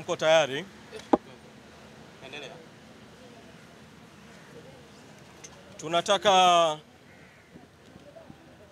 Tuko tayari. Endelea. Tunataka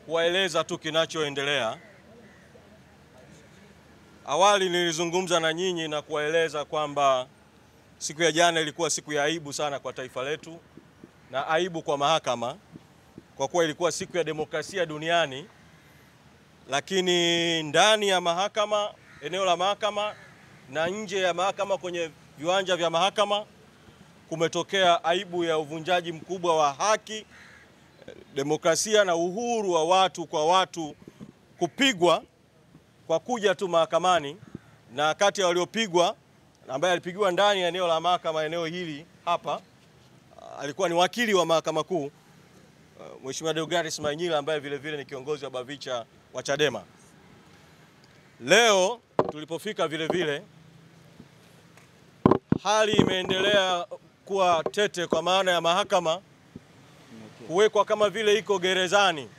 kuwaeleza tu kinachoendelea. Awali nilizungumza na nyinyi na kuwaeleza kwamba siku ya jana ilikuwa siku ya aibu sana kwa taifa letu na aibu kwa mahakama, kwa kuwa ilikuwa siku ya demokrasia duniani, lakini ndani ya mahakama, eneo la mahakama na nje ya mahakama, kwenye viwanja vya mahakama, kumetokea aibu ya uvunjaji mkubwa wa haki, demokrasia na uhuru wa watu kwa watu kupigwa kwa kuja tu mahakamani. Na kati ya waliopigwa, ambaye alipigiwa ndani ya eneo la mahakama, eneo hili hapa, alikuwa ni wakili wa mahakama kuu, Mheshimiwa Deogratis Mainyila, ambaye vile vile ni kiongozi wa Bavicha wa Chadema. Leo tulipofika vile vile hali imeendelea kuwa tete, kwa maana ya mahakama kuwekwa kama vile iko gerezani.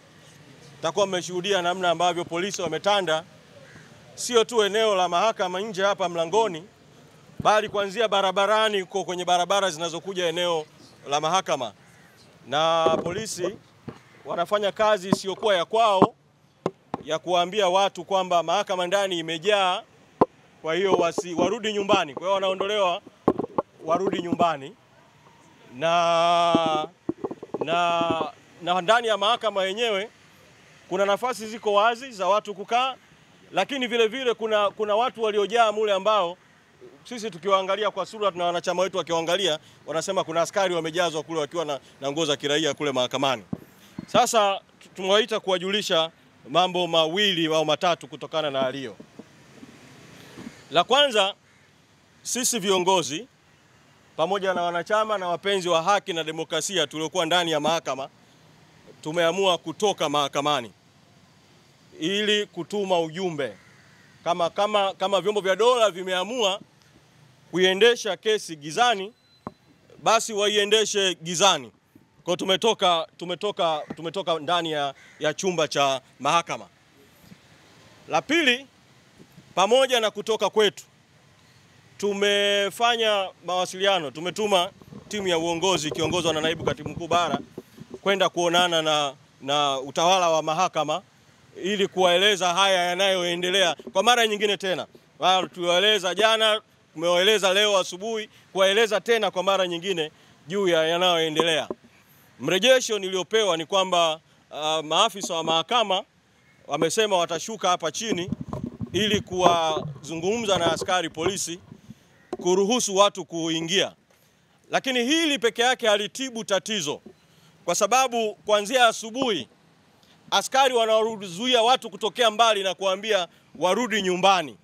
Takuwa mmeshuhudia namna ambavyo polisi wametanda, sio tu eneo la mahakama nje hapa mlangoni, bali kuanzia barabarani huko kwenye barabara zinazokuja eneo la mahakama. Na polisi wanafanya kazi isiyokuwa ya kwao ya kuambia watu kwamba mahakama ndani imejaa, kwa hiyo warudi nyumbani. Kwa hiyo wanaondolewa warudi nyumbani. Na ndani ya mahakama yenyewe kuna nafasi ziko wazi za watu kukaa, lakini vile vile kuna watu waliojaa mule ambao sisi tukiwaangalia kwa sura na wanachama wetu wakiwaangalia wanasema kuna askari wamejazwa kule wakiwa na nguo za kiraia kule mahakamani. Sasa tumewaita kuwajulisha mambo mawili au matatu kutokana na alio. La kwanza, sisi viongozi pamoja na wanachama na wapenzi wa haki na demokrasia tuliokuwa ndani ya mahakama tumeamua kutoka mahakamani ili kutuma ujumbe kama vyombo vya dola vimeamua kuiendesha kesi gizani, basi waiendeshe gizani. Kwa tumetoka ndani ya chumba cha mahakama. La pili, pamoja na kutoka kwetu, tumefanya mawasiliano, tumetuma timu ya uongozi ikiongozwa na naibu katibu mkuu bara kwenda kuonana na utawala wa mahakama ili kuwaeleza haya yanayoendelea kwa mara nyingine tena. Tuliwaeleza jana, tumewaeleza leo asubuhi, kuwaeleza tena kwa mara nyingine juu ya yanayoendelea. Mrejesho niliopewa ni kwamba maafisa wa mahakama wamesema watashuka hapa chini ili kuwazungumza na askari polisi kuruhusu watu kuingia. Lakini hili peke yake halitibu tatizo, kwa sababu kuanzia asubuhi askari wanawazuia watu kutokea mbali na kuambia warudi nyumbani.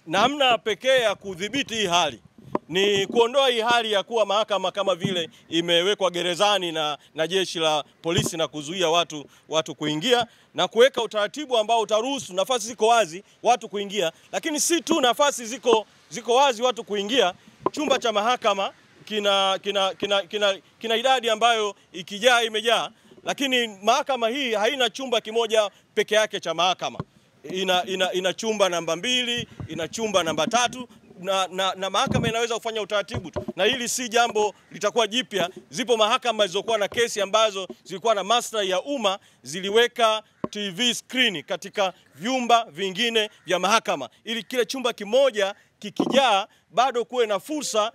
Namna pekee ya kudhibiti hii hali ni kuondoa hii hali ya kuwa mahakama kama vile imewekwa gerezani na jeshi la polisi na kuzuia watu kuingia, na kuweka utaratibu ambao utaruhusu nafasi ziko wazi watu kuingia. Lakini si tu nafasi ziko wazi watu kuingia, chumba cha mahakama kina idadi ambayo ikijaa imejaa. Lakini mahakama hii haina chumba kimoja peke yake cha mahakama. Ina chumba namba 2, ina chumba namba 3, na mahakama inaweza kufanya utaratibu tu. Na hili si jambo litakuwa jipya. Zipo mahakama zilizokuwa na kesi ambazo zilikuwa na maslahi ya umma, ziliweka TV screen katika vyumba vingine vya mahakama ili kile chumba kimoja kikijaa bado kuwe na fursa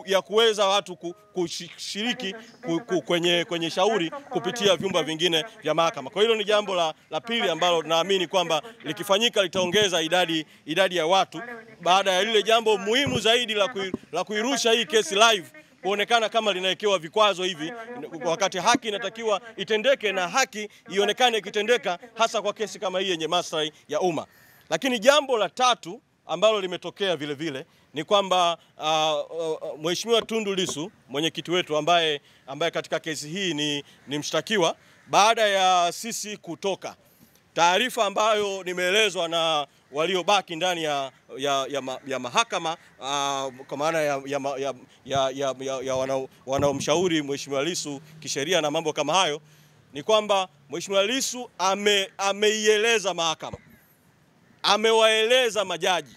ya kuweza watu kushiriki kwenye shauri kupitia vyumba vingine vya mahakama. Kwa hilo ni jambo la pili ambalo naamini kwamba likifanyika litaongeza idadi ya watu, baada ya lile jambo muhimu zaidi la kuirusha hii kesi live kuonekana kama linawekewa vikwazo hivi, wakati haki inatakiwa itendeke na haki ionekane ikitendeka, hasa kwa kesi kama hii yenye maslahi ya umma. Lakini jambo la tatu ambalo limetokea vile vile ni kwamba Mheshimiwa Tundu Lissu, mwenyekiti wetu ambaye katika kesi hii ni mshtakiwa, baada ya sisi kutoka, taarifa ambayo nimeelezwa na waliobaki ndani ya mahakama, kwa maana ya wanaomshauri Mheshimiwa Lissu kisheria na mambo kama hayo, ni kwamba Mheshimiwa Lissu ameieleza mahakama, amewaeleza majaji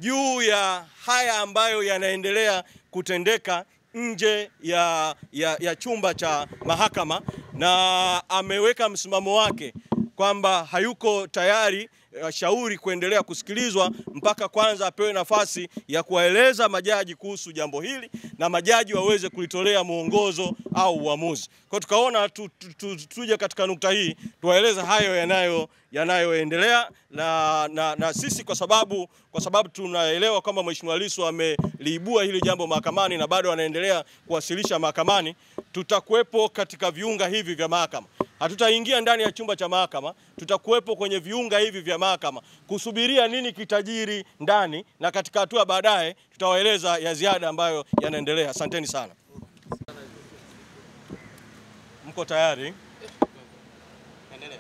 juu ya haya ambayo yanaendelea kutendeka nje ya chumba cha mahakama, na ameweka msimamo wake kwamba hayuko tayari shauri kuendelea kusikilizwa mpaka kwanza apewe nafasi ya kuwaeleza majaji kuhusu jambo hili na majaji waweze kulitolea mwongozo au uamuzi. Kwa tukaona tuje katika nukta hii tuwaeleza hayo yanayoendelea na sisi kwa sababu tunaelewa kwamba Mheshimiwa Lissu ameliibua hili jambo mahakamani na bado anaendelea kuwasilisha mahakamani. Tutakuwepo katika viunga hivi vya mahakama. Hatutaingia ndani ya chumba cha mahakama, tutakuwepo kwenye viunga hivi vya mahakama kusubiria nini kitajiri ndani, na katika hatua baadaye tutawaeleza ya ziada ambayo yanaendelea. Asanteni sana. Mko tayari? Endelea.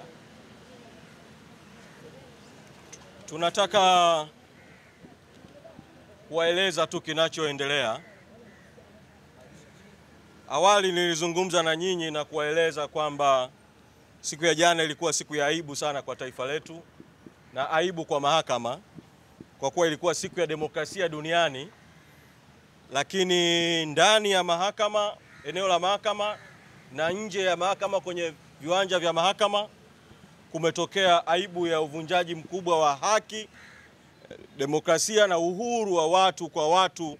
Tunataka kuwaeleza tu kinachoendelea. Awali nilizungumza na nyinyi na kuwaeleza kwamba siku ya jana ilikuwa siku ya aibu sana kwa taifa letu na aibu kwa mahakama, kwa kuwa ilikuwa siku ya demokrasia duniani, lakini ndani ya mahakama, eneo la mahakama na nje ya mahakama kwenye viwanja vya mahakama kumetokea aibu ya uvunjaji mkubwa wa haki, demokrasia na uhuru wa watu kwa watu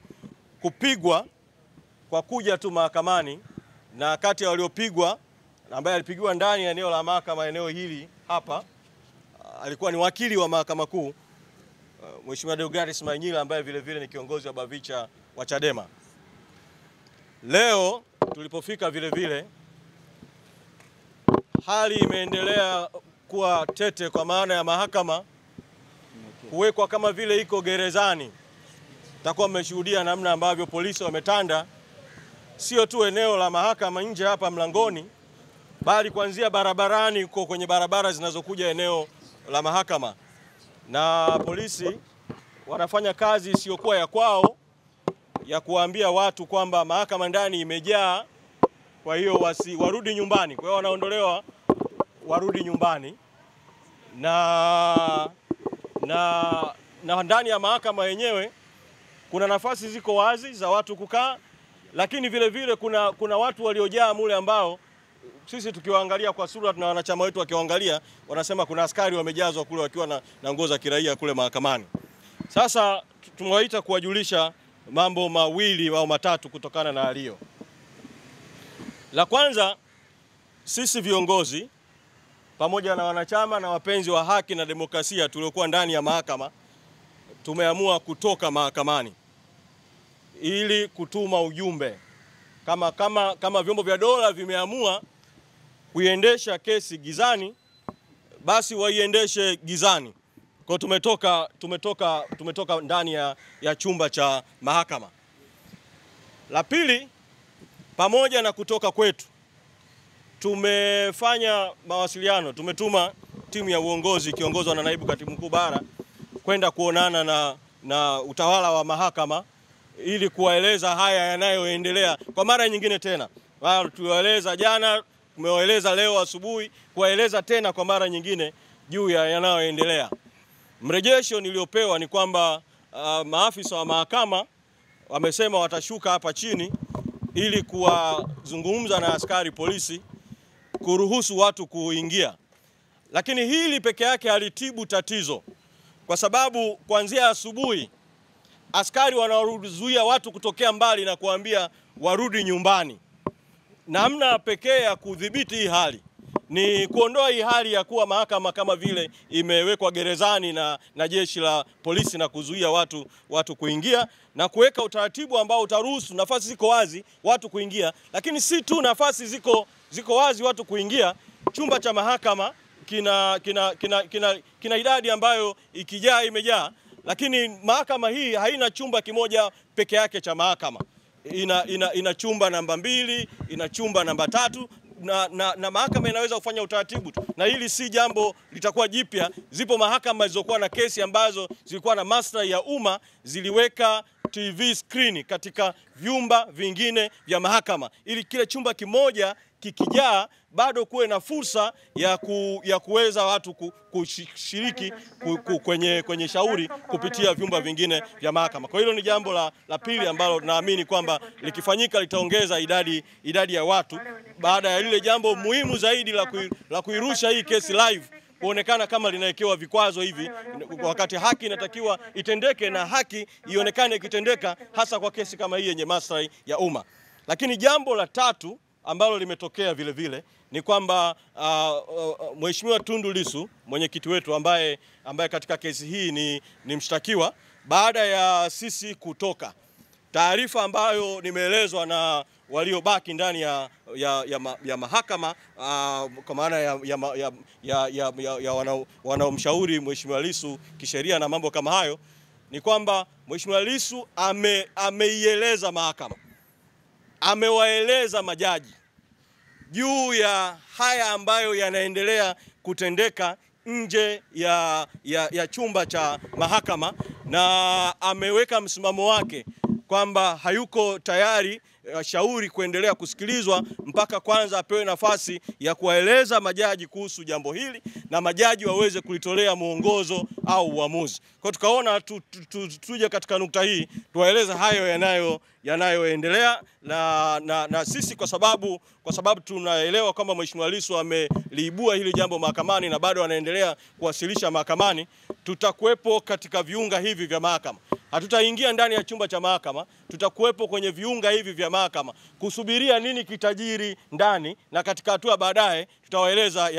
kupigwa kwa kuja tu mahakamani. Na kati ya waliopigwa ambaye alipigiwa ndani ya eneo la mahakama, eneo hili hapa, alikuwa ni wakili wa mahakama kuu Mheshimiwa Deogratis Mahinyila ambaye vile vile ni kiongozi wa Bavicha wa Chadema. Leo tulipofika vile vile hali imeendelea kuwa tete, kwa maana ya mahakama kuwekwa kama vile iko gerezani. Takuwa mmeshuhudia namna ambavyo polisi wametanda sio tu eneo la mahakama nje hapa mlangoni, bali kuanzia barabarani kwenye barabara zinazokuja eneo la mahakama. Na polisi wanafanya kazi isiyokuwa ya kwao ya kuambia watu kwamba mahakama ndani imejaa, kwa hiyo warudi nyumbani. Kwa hiyo wanaondolewa warudi nyumbani, na ndani ya mahakama yenyewe kuna nafasi ziko wazi za watu kukaa, lakini vile vile kuna watu waliojaa mule ambao sisi tukiwaangalia kwa sura na wanachama wetu wakiwaangalia wanasema kuna askari wamejazwa kule wakiwa na nguo za kiraia kule mahakamani. Sasa tumewaita kuwajulisha mambo mawili au matatu kutokana na alio. La kwanza, sisi viongozi pamoja na wanachama na wapenzi wa haki na demokrasia tuliokuwa ndani ya mahakama tumeamua kutoka mahakamani ili kutuma ujumbe kama vyombo vya dola vimeamua kuiendesha kesi gizani, basi waiendeshe gizani. Kwa tumetoka ndani ya chumba cha mahakama. La pili, pamoja na kutoka kwetu, tumefanya mawasiliano, tumetuma timu ya uongozi ikiongozwa na naibu katibu mkuu bara kwenda kuonana na utawala wa mahakama ili kuwaeleza haya yanayoendelea kwa mara nyingine tena. Tuliwaeleza jana, tumewaeleza leo asubuhi, kuwaeleza tena kwa mara nyingine juu ya yanayoendelea. Mrejesho niliopewa ni kwamba maafisa wa mahakama wamesema watashuka hapa chini ili kuwazungumza na askari polisi kuruhusu watu kuingia. Lakini hili peke yake halitibu tatizo, kwa sababu kuanzia asubuhi askari wanawazuia watu kutokea mbali na kuambia warudi nyumbani. Namna pekee ya kudhibiti hii hali ni kuondoa hii hali ya kuwa mahakama kama vile imewekwa gerezani na jeshi la polisi na kuzuia watu kuingia, na kuweka utaratibu ambao utaruhusu nafasi ziko wazi watu kuingia. Lakini si tu nafasi ziko wazi watu kuingia, chumba cha mahakama kina idadi ambayo ikijaa imejaa. Lakini mahakama hii haina chumba kimoja peke yake cha mahakama. Ina chumba namba 2, ina chumba namba 3, na mahakama inaweza kufanya utaratibu tu. Na hili si jambo litakuwa jipya. Zipo mahakama zilizokuwa na kesi ambazo zilikuwa na maslahi ya umma, ziliweka TV screen katika vyumba vingine vya mahakama ili kile chumba kimoja kikijaa bado kuwe na fursa ya kuweza watu kushiriki kwenye shauri kupitia vyumba vingine vya mahakama. Kwa hilo ni jambo la pili ambalo naamini kwamba likifanyika litaongeza idadi ya watu, baada ya lile jambo muhimu zaidi la kuirusha hii kesi live kuonekana kama linawekewa vikwazo hivi, wakati haki inatakiwa itendeke na haki ionekane ikitendeka, hasa kwa kesi kama hii yenye maslahi ya umma. Lakini jambo la tatu ambalo limetokea vile vile ni kwamba Mheshimiwa Tundu Lissu, mwenyekiti wetu ambaye katika kesi hii ni mshtakiwa, baada ya sisi kutoka, taarifa ambayo nimeelezwa na waliobaki ndani ya mahakama kwa maana ya wanaomshauri Mheshimiwa Lissu kisheria na mambo kama hayo, ni kwamba Mheshimiwa Lissu ameieleza mahakama, amewaeleza majaji juu ya haya ambayo yanaendelea kutendeka nje ya chumba cha mahakama, na ameweka msimamo wake kwamba hayuko tayari shauri kuendelea kusikilizwa mpaka kwanza apewe nafasi ya kuwaeleza majaji kuhusu jambo hili na majaji waweze kulitolea mwongozo au uamuzi. Kwa tukaona tuje katika nukta hii tuwaeleza hayo yanayoendelea na sisi kwa sababu tunaelewa kwamba Mheshimiwa Lissu ameliibua hili jambo mahakamani na bado anaendelea kuwasilisha mahakamani, tutakuwepo katika viunga hivi vya mahakama. Hatutaingia ndani ya chumba cha mahakama, tutakuwepo kwenye viunga hivi vya mahakama kusubiria nini kitajiri ndani, na katika hatua baadaye tutawaeleza